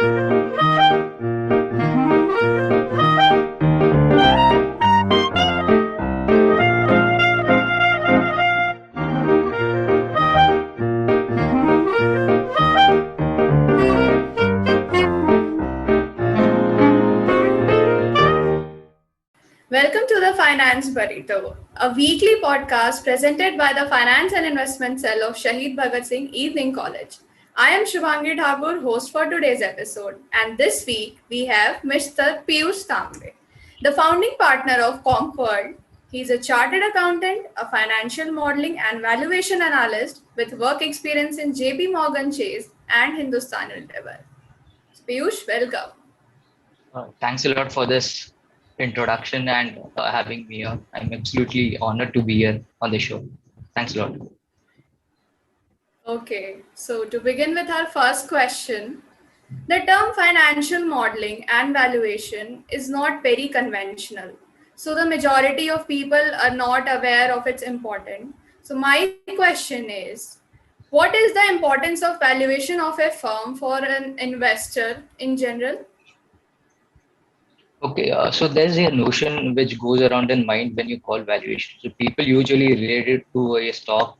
Welcome to the Finance Burrito, a weekly podcast presented by the Finance and Investment Cell of Shahid Bhagat Singh Evening College. I am Shubhangi Thakur, host for today's episode, and this week we have Mr. Piyush Tambe, the founding partner of Compworld. He is a chartered accountant, a financial modeling and valuation analyst with work experience in JP Morgan Chase and Hindustan Unilever. Piyush, welcome. Thanks a lot for this introduction and having me here. I'm absolutely honored to be here on the show. Thanks a lot. Okay, so to begin with our first question, the term financial modeling and valuation is not very conventional. So the majority of people are not aware of its importance. So my question is, what is the importance of valuation of a firm for an investor in general? Okay, so there's a notion which goes around in mind when you call valuation. So people usually relate it to a stock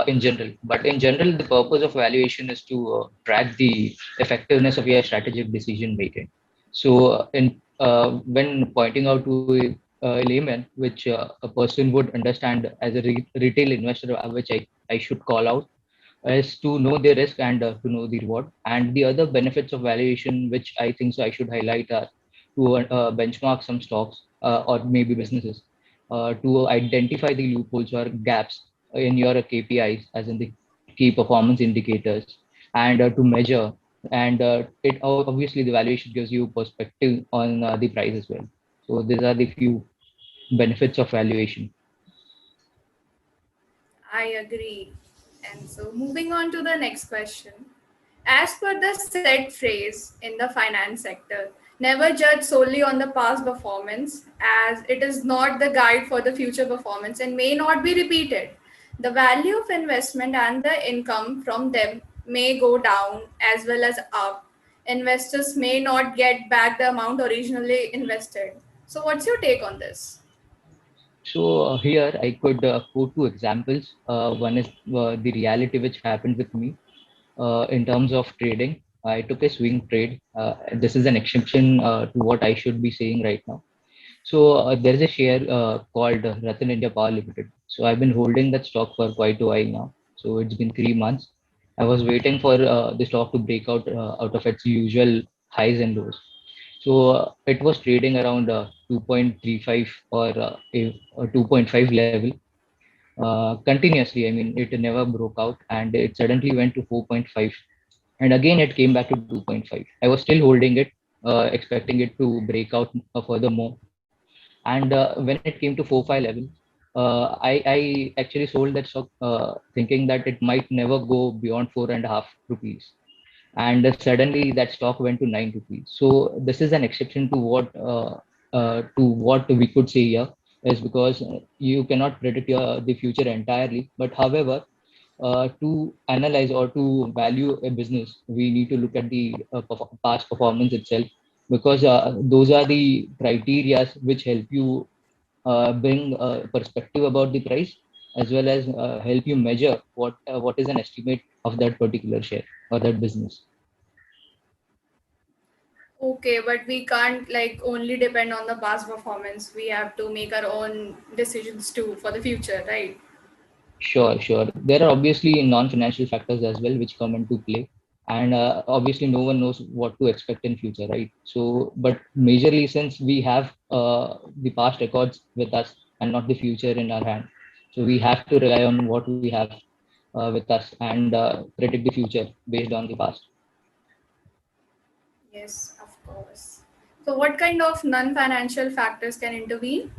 in general, but in general, the purpose of valuation is to track the effectiveness of your strategic decision making. So, when pointing out to a layman, which a person would understand as a retail investor, which I should call out, is to know the risk and to know the reward. And the other benefits of valuation, which I think so I should highlight, are to benchmark some stocks or maybe businesses, to identify the loopholes or gaps in your KPIs, as in the key performance indicators, and to measure. And it obviously the valuation gives you perspective on the price as well. So these are the few benefits of valuation. I agree. And so moving on to the next question. As per the set phrase in the finance sector, never judge solely on the past performance, as it is not the guide for the future performance and may not be repeated. The value of investment and the income from them may go down as well as up. Investors may not get back the amount originally invested. So, what's your take on this? So here I could quote two examples. One is the reality which happened with me in terms of trading. I took a swing trade. This is an exception to what I should be saying right now. So there is a share called Ratan India Power Limited. So I've been holding that stock for quite a while now. So it's been 3 months. I was waiting for the stock to break out of its usual highs and lows. So it was trading around 2.35 or a 2.5 level continuously. I mean, it never broke out and it suddenly went to 4.5. And again, it came back to 2.5. I was still holding it, expecting it to break out furthermore. And when it came to 4.5 level, I actually sold that stock thinking that it might never go beyond 4.5 rupees. And suddenly that stock went to 9 rupees. So this is an exception to what we could say here, is because you cannot predict the future entirely. But however, to analyze or to value a business, we need to look at the past performance itself, because those are the criteria which help you bring perspective about the price, as well as help you measure what is an estimate of that particular share or that business. Okay, but we can't like only depend on the past performance. We have to make our own decisions too for the future, right? Sure, sure. There are obviously non-financial factors as well which come into play, and obviously no one knows what to expect in future, right? So, but majorly since we have the past records with us and not the future in our hand, so we have to rely on what we have with us and predict the future based on the past. Yes, of course. So, what kind of non-financial factors can intervene?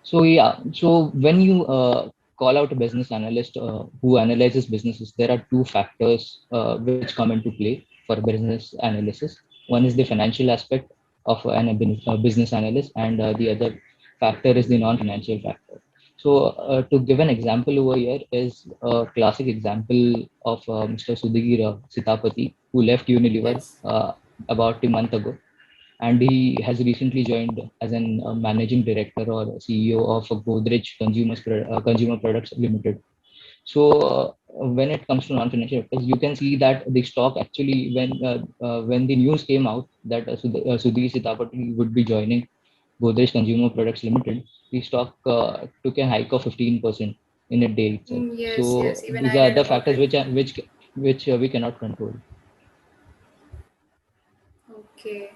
So yeah, so when you call out a business analyst who analyzes businesses, there are two factors which come into play for business analysis. One is the financial aspect of a business analyst, and the other factor is the non-financial factor. So to give an example over here is a classic example of Mr. Sudhir Sitapati, who left Unilever Yes. about a month ago, and he has recently joined as an managing director or CEO of Godrej Consumer Products Limited. So when it comes to non-financial factors, you can see that the stock actually, when the news came out that Sudhir Sitapati would be joining Godrej Consumer Products Limited, the stock took a hike of 15% in a day itself. Yes, yes. So Even these I are read the about factors it. which we cannot control. Okay.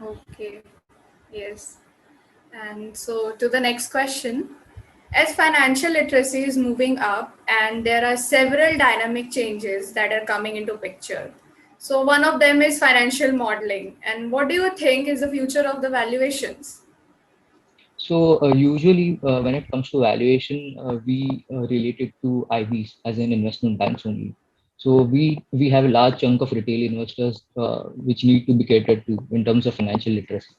Okay. Yes. And so to the next question. As financial literacy is moving up and there are several dynamic changes that are coming into picture. So one of them is financial modeling. And what do you think is the future of the valuations? So usually when it comes to valuation, we relate it to IBs as in investment banks only. So we have a large chunk of retail investors which need to be catered to in terms of financial literacy.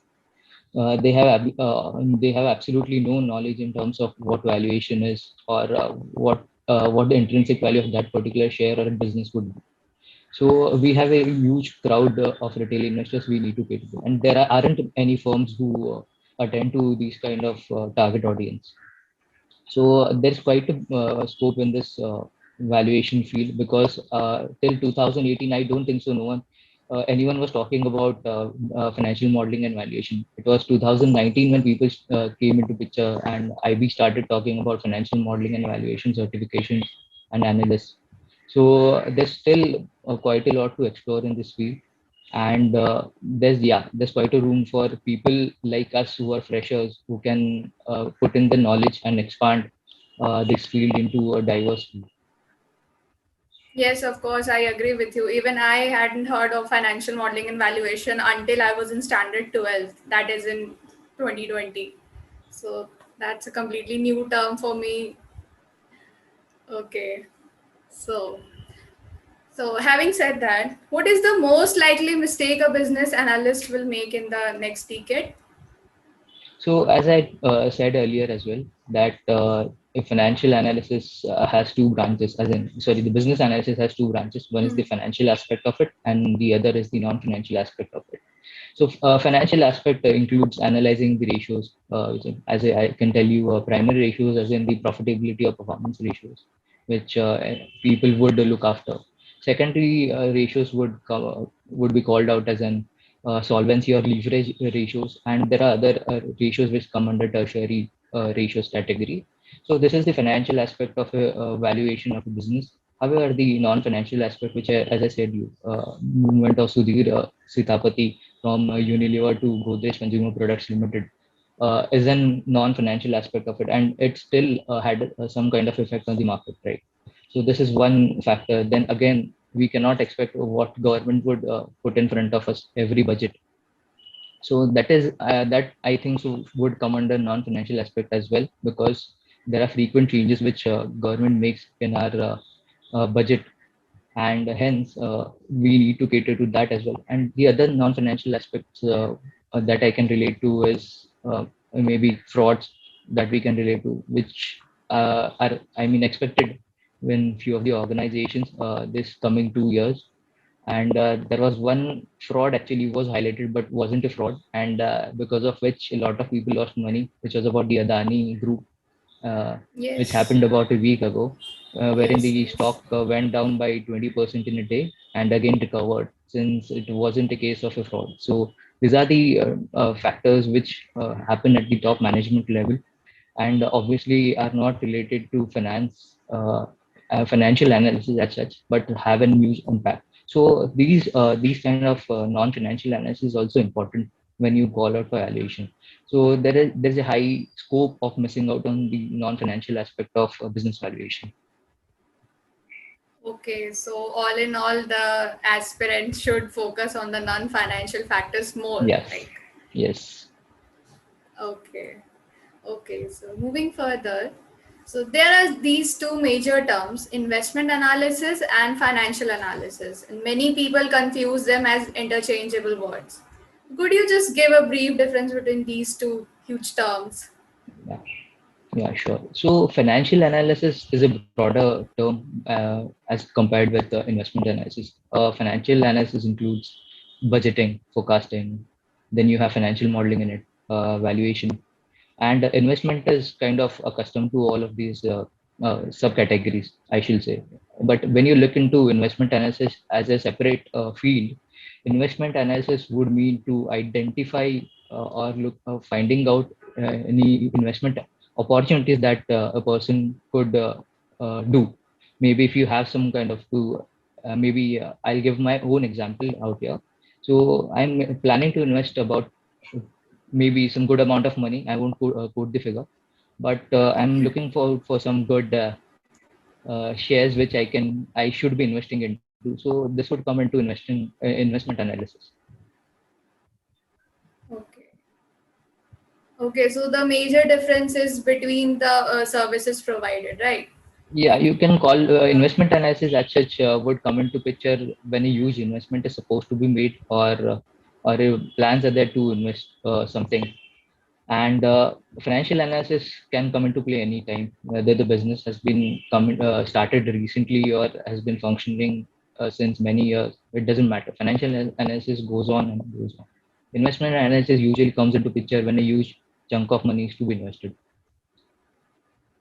They have absolutely no knowledge in terms of what valuation is or what the intrinsic value of that particular share or business would be. So we have a huge crowd of retail investors we need to cater to, and there aren't any firms who attend to these kind of target audience. So there's quite a scope in this valuation field because till 2018, I don't think so. No one, anyone was talking about financial modeling and valuation. It was 2019 when people came into picture, and IB started talking about financial modeling and valuation certifications and analysts. So there's still quite a lot to explore in this field, and there's quite a room for people like us who are freshers who can put in the knowledge and expand this field into a diverse field. Yes, of course, I agree with you. Even I hadn't heard of financial modeling and valuation until I was in standard 12, that is in 2020. So that's a completely new term for me. Okay. So So, having said that, what is the most likely mistake a business analyst will make in the next decade? So as I said earlier as well, that a financial analysis has two branches, as in, sorry, the business analysis has two branches. One is the financial aspect of it, and the other is the non-financial aspect of it. So financial aspect includes analyzing the ratios, I can tell you, primary ratios as in the profitability or performance ratios, which people would look after. Secondary ratios would be called out as an solvency or leverage ratios, and there are other ratios which come under tertiary ratios category. So this is the financial aspect of a valuation of a business. However, the non-financial aspect, which as I said, you movement of Sudhir Sitapati from Unilever to Godrej Consumer Products Limited is a non-financial aspect of it, and it still had some kind of effect on the market, right? So this is one factor. Then again, we cannot expect what government would put in front of us every budget. So that I think so would come under non-financial aspect as well, because there are frequent changes which government makes in our budget, and hence we need to cater to that as well. And the other non-financial aspects that I can relate to is maybe frauds that we can relate to, which are, I mean, expected when few of the organizations this coming 2 years. And there was one fraud actually was highlighted but wasn't a fraud, and because of which a lot of people lost money, which was about the Adani group, uh, which Yes, happened about a week ago, wherein yes, the yes. stock went down by 20% in a day and again recovered, since it wasn't a case of a fraud. So these are the factors which happen at the top management level, and obviously are not related to financial analysis as such, but have a huge impact. So these kind of non-financial analysis is also important when you call out for valuation. So there's a high scope of missing out on the non-financial aspect of business valuation. Okay, so all in all, the aspirant should focus on the non financial factors more. Yes, Like, yes. okay, okay, so moving further. So, there are these two major terms investment analysis and financial analysis, and many people confuse them as interchangeable words. Could you just give a brief difference between these two huge terms? Yeah. Yeah, sure. So financial analysis is a broader term as compared with investment analysis. Financial analysis includes budgeting, forecasting, then you have financial modeling in it, valuation, and investment is kind of accustomed to all of these subcategories, I should say. But when you look into investment analysis as a separate field, investment analysis would mean to identify or look finding out any investment opportunities that a person could do. Maybe if you have some kind of to maybe I'll give my own example out here. So I'm planning to invest about maybe some good amount of money. I won't quote the figure, but I'm looking for some good shares which I should be investing into. So this would come into investment analysis. Okay. Okay, so the major difference is between the services provided, right? Yeah, you can call investment analysis as such would come into picture when a huge investment is supposed to be made, or plans are there to invest something. And financial analysis can come into play anytime, whether the business has been started recently or has been functioning since many years. It doesn't matter. Financial analysis goes on and goes on. Investment analysis usually comes into picture when a huge chunk of money is to be invested.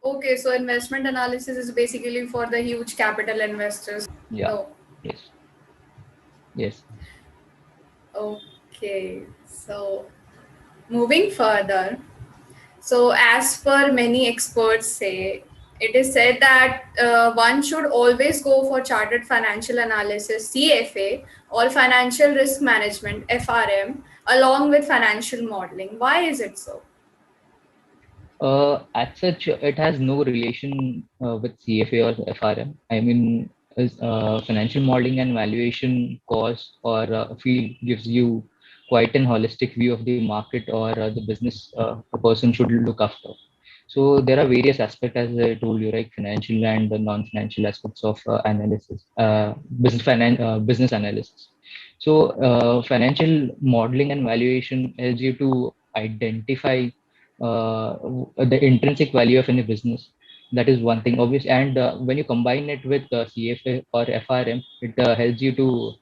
Okay, so investment analysis is basically for the huge capital investors. Yeah. No. Yes. Yes. Okay, so moving further, so as per many experts say, it is said that one should always go for chartered financial analysis CFA or financial risk management FRM along with financial modeling. Why is it so? As such, it has no relation with CFA or FRM. I mean, financial modeling and valuation course or field gives you quite an holistic view of the market or the business a person should look after. So there are various aspects, as I told you, right? Financial and the non-financial aspects of analysis, business analysis. So financial modeling and valuation helps you to identify the intrinsic value of any business. That is one thing, obvious. And when you combine it with CFA or FRM, it helps you to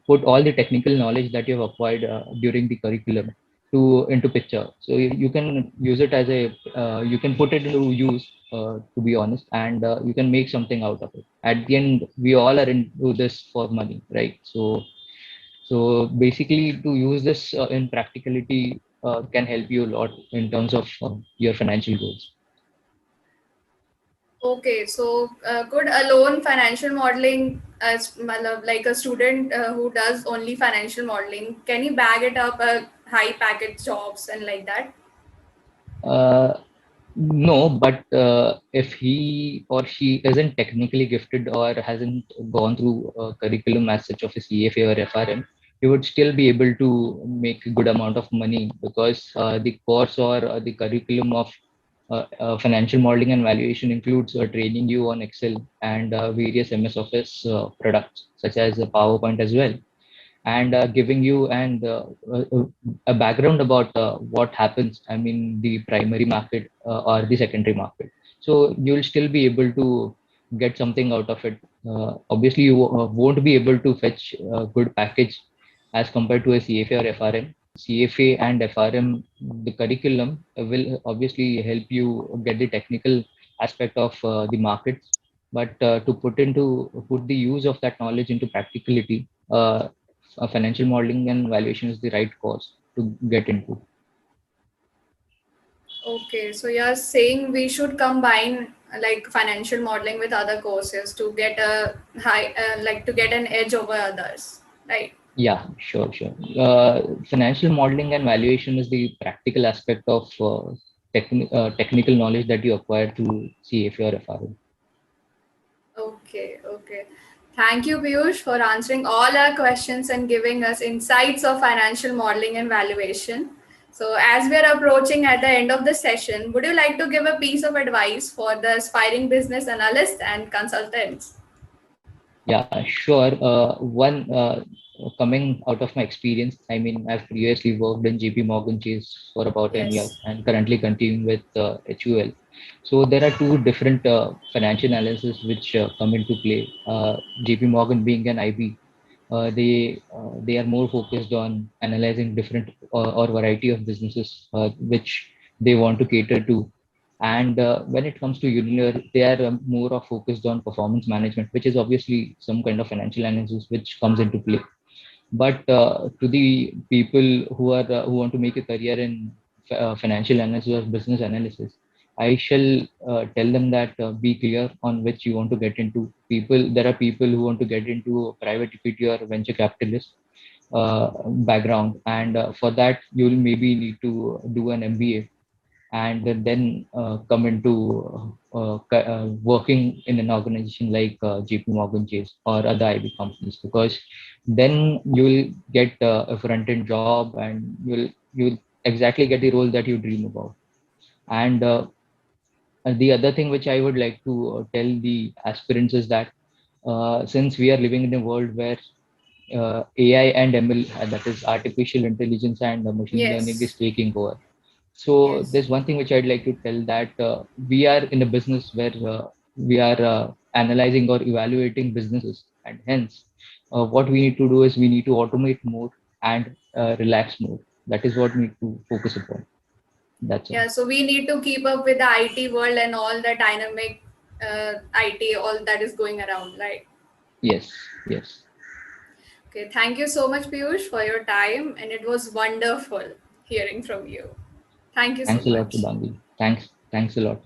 put all the technical knowledge that you have acquired during the curriculum into picture. So you can use it as a you can put it into use. To be honest, and you can make something out of it. At the end, we all are into this for money, right? So basically, to use this in practicality can help you a lot in terms of your financial goals. Okay, so could alone financial modeling as matlab, like a student who does only financial modeling, can he bag it up a high package jobs and like that? Uh, no, but if he or she isn't technically gifted or hasn't gone through a curriculum as such of a CFA or FRM, he would still be able to make a good amount of money because the course or the curriculum of financial modeling and valuation includes training you on Excel and various MS Office products such as PowerPoint as well, and giving you a background about what happens. I mean, the primary market or the secondary market. So you'll still be able to get something out of it. Obviously, you won't be able to fetch a good package as compared to a CFA or FRM. CFA and FRM, the curriculum will obviously help you get the technical aspect of the markets, but to put the use of that knowledge into practicality, financial modeling and valuation is the right course to get into. Okay, so you're saying we should combine like financial modeling with other courses to get a high, like to get an edge over others, right? Yeah, sure. Financial modeling and valuation is the practical aspect of technical knowledge that you acquire through CFA or FRM. Okay, okay. Thank you, Piyush, for answering all our questions and giving us insights of financial modeling and valuation. So, as we are approaching at the end of the session, would you like to give a piece of advice for the aspiring business analysts and consultants? Yeah, sure. One coming out of my experience, I mean, I've previously worked in JP Morgan Chase for about 10 years Yes. and currently continuing with HUL. So there are two different financial analysis which come into play. JP Morgan being an IB, they are more focused on analyzing different or variety of businesses which they want to cater to. And when it comes to Unilever, they are more of focused on performance management, which is obviously some kind of financial analysis which comes into play. But to the people who want to make a career in financial analysis or business analysis, I shall tell them that be clear on which you want to get into. There are people who want to get into private equity or venture capitalist background, and for that you will maybe need to do an MBA and then come into working in an organization like JP Morgan Chase or other IB companies, because then you will get a front end job and you'll exactly get the role that you dream about. And the other thing which I would like to tell the aspirants is that since we are living in a world where AI and ML, that is artificial intelligence and machine learning, is Yes. taking over. So Yes. there's one thing which I'd like to tell, that we are in a business where we are analyzing or evaluating businesses, and hence what we need to do is we need to automate more and relax more. That is what we need to focus upon. That's all. Yeah, so we need to keep up with the IT world and all the dynamic IT, all that is going around, right? Yes, yes. Okay, thank you so much, Piyush, for your time, and it was wonderful hearing from you. Thank you so Thanks a lot, much. Shubhangi. Thanks a lot.